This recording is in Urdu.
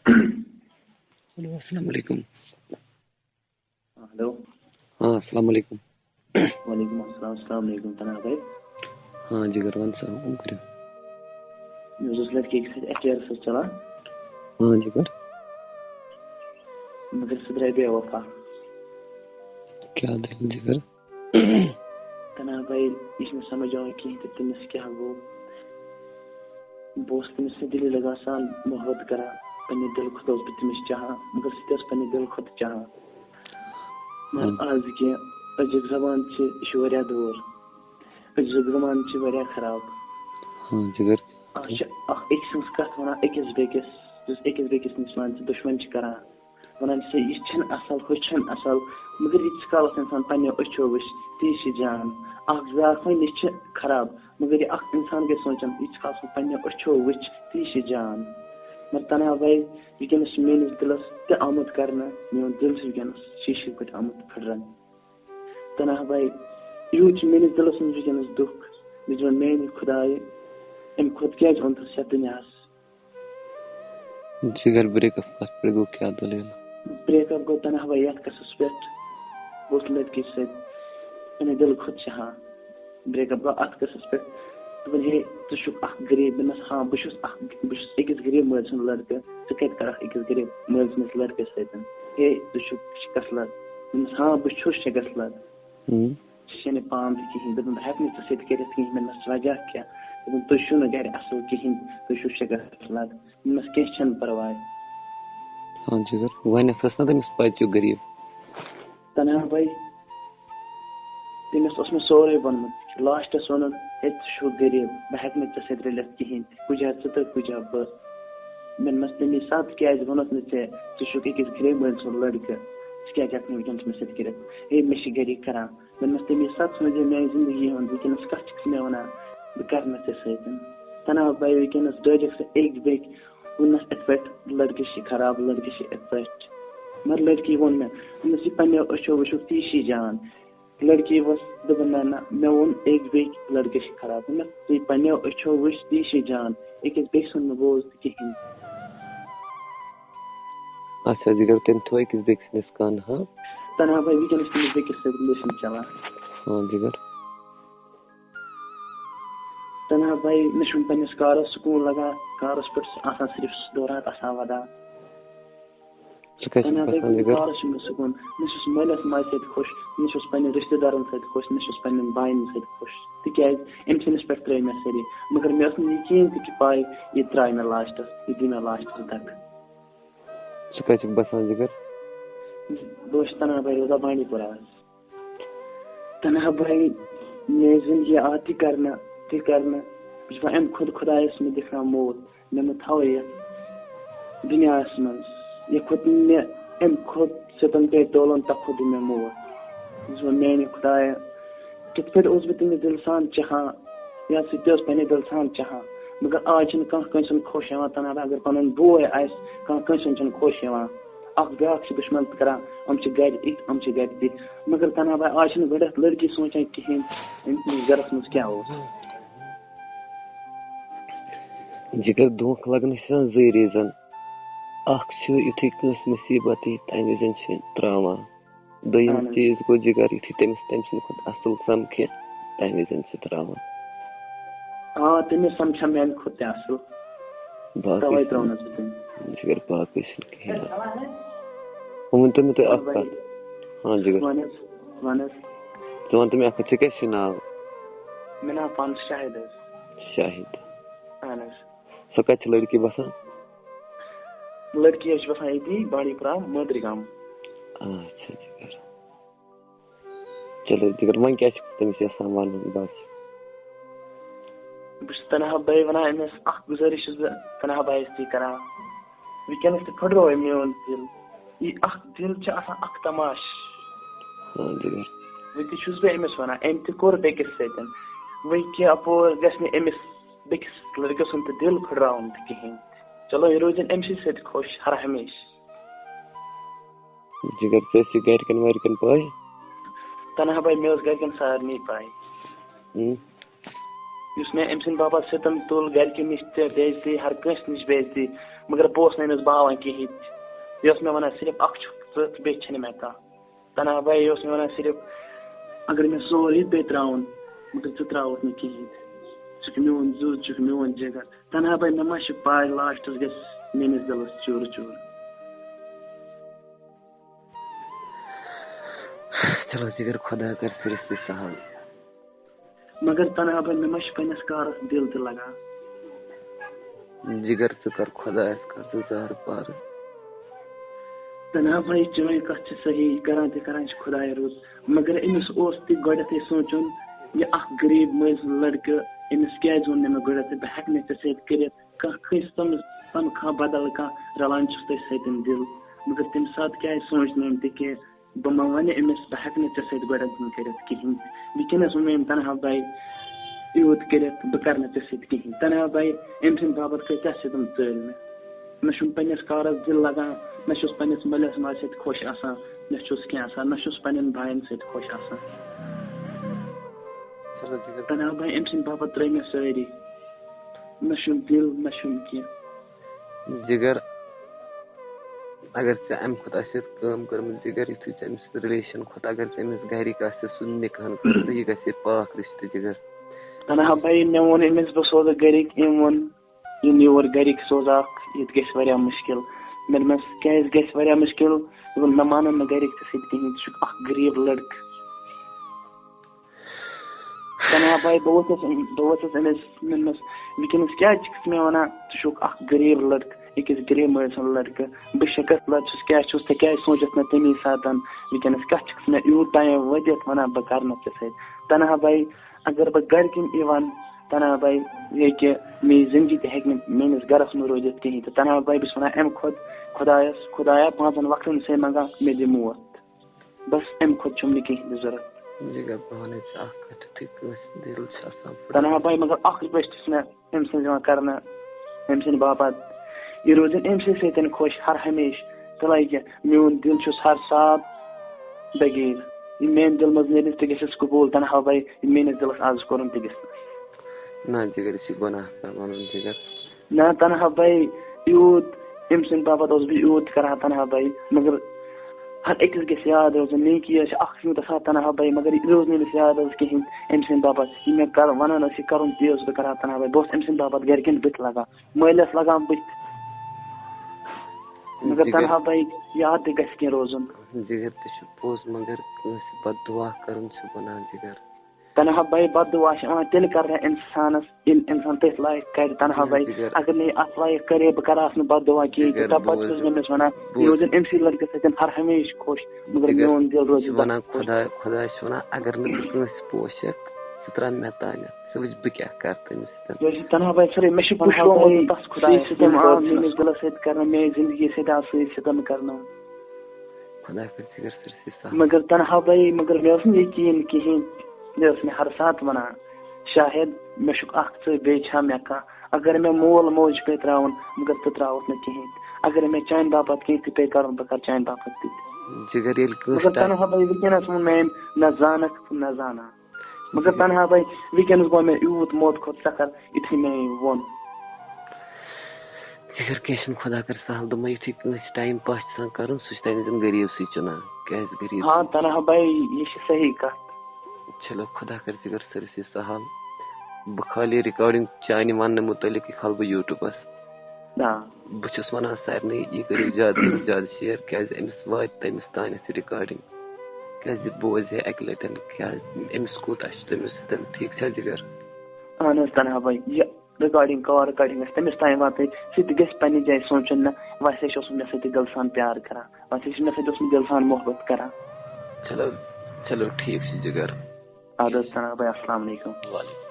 ہلو السلام علیکم. ہلو ہاں السلام علیکم. وعلیکم السلام. السلام علیکم تنہا بھائی. ہاں جگر ون سا ہم کرو. مےٚ اوس لڑکی أکِس سۭتۍ ایفیر سۭتۍ چلان. ہاں جگر. مگر سُہ درٛاے بے وفا. کیا دلیل جگر؟ تنہا بھائی یہِ چھُنہٕ سمجھ یِوان کِہیٖنۍ تہِ تٔمِس کیٛاہ گوٚو. بہٕ اوسُس تٔمِس سۭتۍ دِلی لگان سان محبت کران. پننہِ دِلہٕ کھۄتہٕ اوسُس بہٕ تٔمِس چاہان مگر سُہ تہِ اوس پننہِ دِلہٕ کھۄتہٕ چاہان. مگر آز کینٛہہ أزیُک زمانہٕ چھِ یہِ چھُ واریاہ دوٗر. أزیُک زمانہٕ چھِ واریاہ خراب. ہاں جگر. اکھ چھِ اکھ أکۍ سٕنٛز کتھ ونان أکِس بیٚکِس یُس أکِس بیٚکِس نِش ونان چھِ دُشمن چھِ کران ونان چھِ یہِ چھِنہٕ اصل ہُہ چھِنہٕ اصل مگر ییٖتِس کالس انسان پننیو أچھو وٕچھِ تی چھِ جان. اکھ بیٛاکھ وَنہِ یہِ چھِ خراب مگر یہِ اکھ انسان گژھِ سونٛچُن ییٖتِس کالس سُہ پننیو أچھو وٕچھِ تی چھِ جان. مگر تنہا بھائی وٕنکٮ۪نس چھُ میٲنِس دِلس تہِ آمُت کرنہٕ میون دِل چھُ وٕنکٮ۪نس شیٖشہِ پٲٹھۍ آمُت پھٕٹرن. تنہا بھائی یوٗت چھُ میٲنِس دِلس منٛز وٕنکٮ۪نس دُکھ مےٚ چھُ وَنان میانہِ خۄداے امہِ کھۄتہٕ کیٛازِ اوٚنتھس یتھ دُنیاہس. جگر بریک اپ کتھ پٮ۪ٹھ گوٚو کیٛاہ دلیل؟ بریک اپ گوٚو تنہا بھائی یتھ قصس پٮ۪ٹھ. بہٕ اوسُس لڑکی سۭتۍ پننہِ دِلہٕ کھۄتہٕ چاہان. بریک اپ گوٚو اتھ قصس پٮ۪ٹھ دوٚپُن ہے ژٕ چھُکھ اکھ غریب. دوٚپمس ہاں بہٕ چھُس أکِس غریب مٲلۍ سُنٛد لڑکہٕ ژٕ کتہِ کرکھ أکِس غریب مٲلۍ سٕنٛدِس لڑکس سۭتۍ. ہے ژٕ چھُکھ شِکس لد. دوٚپمس ہاں بہٕ چھُس شِکس لد. ژٕ چھے نہٕ پانہٕ تہِ کِہیٖنۍ. دوٚپُن بہٕ ہٮ۪کہٕ نہٕ ژےٚ سۭتۍ کٔرِتھ کِہیٖنۍ. دوٚپمس وجہ کیٛاہ. دوٚپُن تُہۍ چھِو نہٕ گرِ اصل کِہیٖنۍ تُہۍ چھِو شِکس لد. دوٚپمس کینٛہہ چھُنہٕ پرواے. ہاں جگر گۄڈنٮ۪تھ ٲس نا تٔمِس پَے ژٕ غریٖب. تنہا بھائی تٔمِس اوس مےٚ سورُے ووٚنمُت. لاسٹس ووٚنُن ہے ژٕ چھُکھ غریٖب بہٕ ہٮ۪کہٕ نہٕ ژےٚ سۭتۍ رٔلِتھ کِہیٖنۍ. کُجا ژٕ تہٕ کُجا بہٕ. دوٚپمس تَمے ساتہٕ کیٛازِ ووٚنُتھ نہٕ ژےٚ ژٕ چھُکھ أکِس غریب مٲلۍ سُنٛد لڑکہٕ ژٕ کیٛازِ ہٮ۪کہٕ نہٕ وٕنکٮ۪نس مےٚ سۭتۍ کٔرِتھ. ہے مےٚ چھِ گرِکۍ کران. دوٚپمس تَمے ساتہٕ سوٗنچ زِ میانہِ زندگی ہُنٛد وٕنکٮ۪نس کتھ چھِکھ ژٕ مےٚ ونان بہٕ کرٕ نہٕ ژےٚ سۭتۍ. تنہا بھائی وٕنکٮ۪نس دٲرِکھ سُہ أکۍ بیٚکۍ ووٚننس یِتھ پٲٹھۍ لڑکہٕ چھِ خراب لڑکہٕ چھِ یِتھ پٲٹھۍ. مگر لڑکی ووٚن مےٚ دوٚپمس یہِ پننیو أچھو وٕچھُکھ تی چھِ جان. لڑکی ؤژھ دوٚپُن نہ نہ مےٚ ووٚن أکۍ بیٚکۍ لڑکہٕ چھِ خراب. دوٚپمس ژٕ پننیو أچھو وٕچھ تی چھِ جان أکِس بیٚکہِ سُنٛد نہٕ بوز تہِ کِہیٖنۍ. اچھا جگر تٔمۍ تھوٚو أکِس بیٚکہِ سٕنٛدِس کن ہاں. تنہا بھائی وٕنکٮ۪نس تٔمِس بیٚکِس سۭتۍ رِلیشن چلان. ہاں جگر. تنہا بھائی مےٚ چھُنہٕ پننِس کارس سکوٗن لگان. کارس پٮ۪ٹھ آسان صرف دوران آسان ودان. تنہا بھائی کارس چھُ مےٚ سکوٗن. نہ چھُس مٲلِس ماجہِ سۭتۍ خۄش نہ چھُس پننٮ۪ن رشتہٕ دارن سۭتۍ خۄش نہ چھُس پننٮ۪ن باین سۭتۍ خۄش تِکیٛازِ أمۍ سٕنٛدِس پٮ۪ٹھ ترٲے مےٚ سٲری. مگر مےٚ ٲس نہٕ یقیٖن تہِ کہِ پاے یہِ ترٛایہِ مےٚ لاسٹس یہِ دی مےٚ لاسٹس دکہٕ. ژٕ کتہِ چھُکھ بسان جگر؟ بہٕ چھُس تنہا بھائی روزان بانڈی پوراہس. تنہا بھائی میٲنۍ زندگی آو تہِ کرنہٕ بہٕ چھُس وۄنۍ امہِ کھۄتہٕ خۄدایس مےٚ دِکھاو موت مےٚ مہٕ تھاوَے یتھ دُنیاہس منٛز یہِ کھۄتہٕ مےٚ امہِ کھۄتہٕ ستم پیٚیہِ تولُن تتھ کھۄتہٕ دی مےٚ موت. بہٕ چھُس وۄنۍ میانہِ خۄدایا کِتھ پٲٹھۍ اوسُس بہٕ تٔمِس دِلہٕ سان چاہان یا سُہ تہِ اوس پننہِ دِلہٕ سان چاہان. مگر آز چھُنہٕ کانٛہہ کٲنٛسہِ ہُنٛد خۄش یِوان. تنہا بھائی اگر پنُن بوے آسہِ کانٛہہ کٲنٛسہِ ہُنٛد چھُنہٕ خۄش یِوان. اکھ بیٛاکھ چھُ دُشمن کران یِم چھِ گرِ یِتھ یِم چھِ گرِ تِتھ. مگر تنہا بھائی آز چھِنہٕ گۄڈنٮ۪تھ لڑکی سونچان کِہیٖنۍ أمۍ سٕنٛدِس گرس منٛز کیٛاہ اوس. جگر دھوکہٕ لگنہٕ چھِ آسان زٕ ریٖزن. اکھ چھُ یُتھُے کٲنٛسہِ مُصیبت یی تمہِ وِزِ چھِ تراوان. دوٚیِم چیٖز گوٚو جگر یُتھُے تٔمِس تٔمۍ سٕنٛدِ کھۄتہٕ اصل سمکھِ تمہِ وِزِ چھِ تراوان. آ تٔمِس سمکھیو میانہِ کھۄتہٕ تہِ اصل تَوَے ترٛٲونَس بہٕ تٔمۍ. جگر باقٕے چھُنہٕ کِہیٖنۍ. وۄنۍ ؤنۍتو مےٚ تُہۍ اکھ کتھ. ہاں جگر وَن حظ ژٕ وَن تہٕ مےٚ اکھ کتھ ژےٚ کیٛاہ چھُے ناو؟ مےٚ ناو پانہٕ شاہد حظ. شاہد. اہن حظ. سۄ کتہِ چھِ لڑکی بسان؟ لڑکی حظ چھِ بسان ییٚتی بانڈی پورہ مٲدرِ گام. اچھا جگر چلو جگر وۄنۍ کیٛاہ چھُکھ تٔمِس یژھان ونُن بس؟ بہٕ چھُس تنہا بھائی ونان أمِس اکھ گُزٲرِش چھُس بہٕ تنہا بھایَس تہِ کران. وٕنکٮ۪نس تہِ پھٕٹروو میون دِل. یہِ اکھ دِل چھُ آسان اکھ تماش. وۄنۍ تہِ چھُس بہٕ أمِس ونان أمۍ تہِ کوٚر بیٚکِس سۭتۍ. وۄنۍ کیٚنٛہہ اپور گژھِ نہٕ أمِس بیٚکِس لڑکہٕ سُنٛد تہِ دِل پھٕٹراوُن تہِ کِہیٖنۍ. چلو یہِ روزن أمۍ سٕے سۭتۍ خۄش ہر ہمیشہٕ. جگر ژےٚ ٲسۍ گرِکٮ۪ن وَرِکٮ۪ن پاے؟ تنہا بھائی مےٚ ٲس گرِکٮ۪ن سارنٕے پاے. یُس مےٚ أمۍ سٕنٛدِ باپتھ ستم تُل گرِکٮ۪ن نِش تہِ بے عزتی ہر کٲنٛسہِ نِش بے عزتی مگر بہٕ اوس نہٕ أمِس باوان کِہیٖنۍ یہِ اوس مےٚ وَنان صرف اکھ چھُکھ ژٕ تہٕ بیٚیہِ چھِنہٕ مےٚ کانٛہہ تنہا بھائی یہِ اوس مےٚ وَنان صرف اگر مےٚ سورُے پیٚیہِ ترٛاوُن مگر ژٕ ترٛاوُکھ نہٕ کِہیٖنۍ ژٕ چھُکھ میون زُو ژٕ چھُکھ میون جِگر تنہا بھائی مےٚ ما چھِ پاے لاسٹَس گژھِ میٲنِس دِلَس چوٗرٕ چوٗرٕ. چلو جگر خدا کر سٲرسٕے سہل. مگر تنہا بھائی مےٚ ما چھِ پنٛنِس کارَس دِل تہِ لگان. جگر ژٕ کر خۄدایَس کر ژٕ زارٕ پارٕ. تنہا بھائی چٲنۍ کَتھ چھِ صحیح کران تہِ کران چھِ خۄداے رُت مگر أمِس اوس تہِ گۄڈٮ۪تھٕے سونٛچُن یہِ اکھ غریٖب مٲلۍ سُنٛد لڑکہٕ أمِس کیازِ ووٚن نہٕ مےٚ گۄڈٮ۪تھٕے بہٕ ہٮ۪کہٕ نہٕ ژےٚ سۭتۍ کٔرِتھ کانٛہہ کٲنٛسہِ تمہٕ بدل کانٛہہ رلان چھُس تٔتھۍ سۭتۍ دِل مگر تَمہِ ساتہٕ کیازِ سونٛچ نہٕ أمۍ تہِ کینٛہہ بہٕ ما وَنہٕ أمِس بہٕ ہٮ۪کہٕ نہٕ ژےٚ سۭتۍ گۄڈٮ۪تھ کٔرِتھ کِہیٖنۍ وٕنکٮ۪نس ووٚن مےٚ أمۍ تنہا بھائی یوٗت کٔرِتھ بہٕ کرٕ نہٕ ژےٚ سۭتۍ کِہیٖنۍ تنہا بھائی أمۍ سٕنٛدِ باپتھ کٔرۍ تَتھ سۭتۍ ژٲلۍ مےٚ چھُنہٕ پنٛنِس کارَس دِل لگان نہ چھُس پنٛنِس مٲلِس ماجہِ سۭتۍ خۄش آسان نہ چھُس کینٛہہ آسان نہ چھُس پنٛنٮ۪ن بایَن سۭتۍ خۄش آسان. تنہا بھائی أمۍ سٕنٛدِ باپتھ ترٛٲے مےٚ سٲری نہ چھُم دِل نہ چھُم کینٛہہ. جگر اگر ژےٚ اَمہِ کھۄتہٕ آسہِ کٲم کٔرمٕژ جگر یُتھُے ژےٚ أمِس سۭتۍ رِلیشن کھۄتہٕ اگر ژےٚ أمِس گرِکۍ آسہِ سُہ نِکاحن خٲطرٕ یہِ گژھِ پاک رِشتہٕ جگر. تنہا بھائی مےٚ ووٚن أمِس بہٕ سوزٕ گرِکۍ أمۍ ووٚن یِم یور گرِکۍ سوزاکھ ییٚتہِ گژھِ واریاہ مُشکِل مےٚ دوٚپمَس کیازِ گژھِ واریاہ مُشکِل دوٚپُن مےٚ مانن نہٕ گرِکۍ ژےٚ سۭتۍ کِہیٖنۍ ژٕ چھُکھ اکھ غریٖب لڑکہٕ. تنہا بھائی بہٕ ووٚتھُس أمِس ووٚنمَس وٕنکٮ۪نس کیازِ چھُکھ مےٚ وَنان ژٕ چھُکھ اکھ غریٖب لڑکہٕ أکِس غریٖب مٲلۍ سُنٛد لڑکہٕ بہٕ شِکست لڑ چھُس کیازِ چھُس ژےٚ کیازِ سوٗنچَتھ مےٚ تَمی ساتہٕ وٕنکٮ۪نس کَتھ چھُکھ مےٚ یوٗت ٹایم وٲتِتھ وَنان بہٕ کرٕ نہٕ ژےٚ سۭتۍ. تنہا بھائی اگر بہٕ گرِکٮ۪ن یہِ وَنہٕ تنہا بھائی یہِ کہِ میٛٲنۍ زِندگی تہِ ہیٚکہِ نہٕ میٛٲنِس گرس منٛز روٗزِتھ کِہیٖنۍ تہٕ تنہا بھائی بہٕ چھُس وَنان اَمہِ کھۄتہٕ خۄدایا 5 وقتن سے منٛگان مےٚ دِ موت بس اَمہِ کھۄتہٕ چھُم نہٕ کِہیٖنۍ تہِ ضوٚرتھ. تنہا بھائی مگر اکھ رِکویسٹ چھُس مےٚ أمۍ سٕنٛز یِوان کرنہٕ أمۍ سٕنٛدِ باپتھ یہِ روزِن أمۍ سٕے سۭتۍ خۄش ہر ہمیشہٕ تِلے میون دِل چھُس ہر ساتھ بغیر یہِ میٛانہِ دِل منٛز نیرِ تہِ گژھٮ۪س قبوٗل تنہا بھائی یہِ میٛٲنِس دِلس آز کوٚرُن تہِ گژھِ نہ تنہا بھائی یوٗت أمۍ سٕنٛدِ باپتھ اوسُس بہٕ یوٗت کران تنہا بھائی مگر ہر أکِس گژھِ یاد روزُن نیکی حظ چھِ اکھ یوٗت آسان تنہا بھائی مگر یہِ روز نہٕ أمِس یاد حظ کِہیٖنۍ أمۍ سٕنٛدِ باپتھ یہِ مےٚ وَنان ٲس یہِ کَرُن تی اوسُس بہٕ کران تنہا بھائی بہٕ اوسُس أمۍ سٕنٛدِ باپتھ گرِکٮ۪ن بٕتھِ لگان مٲلِس لگان بٕتھِ مگر تنہا بھائی یاد تہِ گژھِ کینٛہہ روزُن. جگر تہِ چھُ پوٚز مگر کٲنٛسہِ بد دُعا کَرُن چھُ بَنان جگر. تنہا بھائی بد دُعا چھِ یِوان تیٚلہِ کرنہٕ اِنسانس ییٚلہِ اِنسان تٔتھۍ لایق کرِ تنہا بھائی اگر نہٕ یہِ اتھ لایق کرے بہٕ کرہس نہٕ بد دُعا کِہیٖنۍ تہٕ تَمہِ پتہٕ چھُس بہٕ أمِس وَنان یہِ روزِن أمسٕے لڑکس سۭتۍ ہر ہمیشہٕ خۄش مگر میون دِل روزِ وَنان خۄداے چھُ وَنان اگر نہٕ بہٕ کٲنٛسہِ پوشَکھ ژٕ ترٛاو مےٚ تانٮ۪تھ ژٕ وٕچھ بہٕ کیٛاہ کرٕ تٔمِس سۭتۍ. تنہا بھائی سورُے مےٚ چھُ پُشرومُت تس خۄدایَس ستم آو میٲنِس دِلس سۭتۍ کرنہٕ میٛانہِ زندگی سۭتۍ آو سۭتۍ ستم کرنہٕ خۄدا کر ژٕ کر سٲرسٕے سہل. مگر تنہا بھائی مگر مےٚ اوس نہٕ یقیٖن کِہیٖنۍ مےٚ ٲس مےٚ ہر ساتہٕ وَنان شاید مےٚ چھُکھ اکھ ژٕ بیٚیہِ چھا مےٚ کانٛہہ اگر مےٚ مول موج پیٚیہِ ترٛاوُن مگر ژٕ ترٛاوَکھ نہٕ کِہیٖنۍ اگر مےٚ چانہِ باپتھ کیٚنٛہہ تہِ پیٚیہِ کَرُن بہٕ کرٕ چانہِ باپتھ تہِ مگر تنہا بھائی وٕنکٮ۪نس ووٚن مےٚ أمۍ نہ زانکھ نہ زانان مگر تنہا بھائی وٕنکٮ۪نس گوٚو مےٚ یوٗت موت کھۄتہٕ سخت یِتھُے مےٚ یہِ ووٚن. جگر کیٚنٛہہ چھُنہٕ خۄدا کر سہل دوٚپمَے یِتھُے کٲنٛسہِ ٹایم پاس چھُ آسان کَرُن سُہ چھُ تَمہِ غریٖبسٕے چُنان کیٛازِ غریٖب. ہاں تنہا بھائی یہِ چھِ صحیح کَتھ. چلو خۄدا کر ژٕ کر سٲرسٕے سہل بہٕ کھالہٕ یہِ رِکاڈِنٛگ چانہِ وَننہٕ مُتعلِق یہِ کھالہٕ بہٕ یوٗٹیوٗبَس. بہٕ چھُس وَنان سارنٕے یہِ کٔرِو زیادٕ کھۄتہٕ زیادٕ شِیر کیٛازِ أمِس واتہِ تٔمِس تانٮ۪تھ یہِ رِکاڈِنٛگ کیٛازِ بوزِ ہے اَکہِ لَٹٮ۪ن کیٛازِ أمِس کوٗتاہ چھُ تٔمِس سۭتۍ ٹھیٖک چھا جگر. اہن حظ تنہا بھائی یہِ رِکاڈِنٛگ کال رِکاڈِنٛگ گژھِ تٔمِس تانۍ واتٕنۍ سُہ تہِ گژھِ پنٛنہِ جایہِ سونٛچُن نہ ویسے چھُ اوسمُت مےٚ سۭتۍ دِل سان پیار کران ویسے چھُ مےٚ سۭتۍ اوسمُت دِل سان محبت کران. چلو ٹھیٖک چھُ جگر. اَدٕ حظ تنہا بھائی السلام علیکُم. وعلیکُم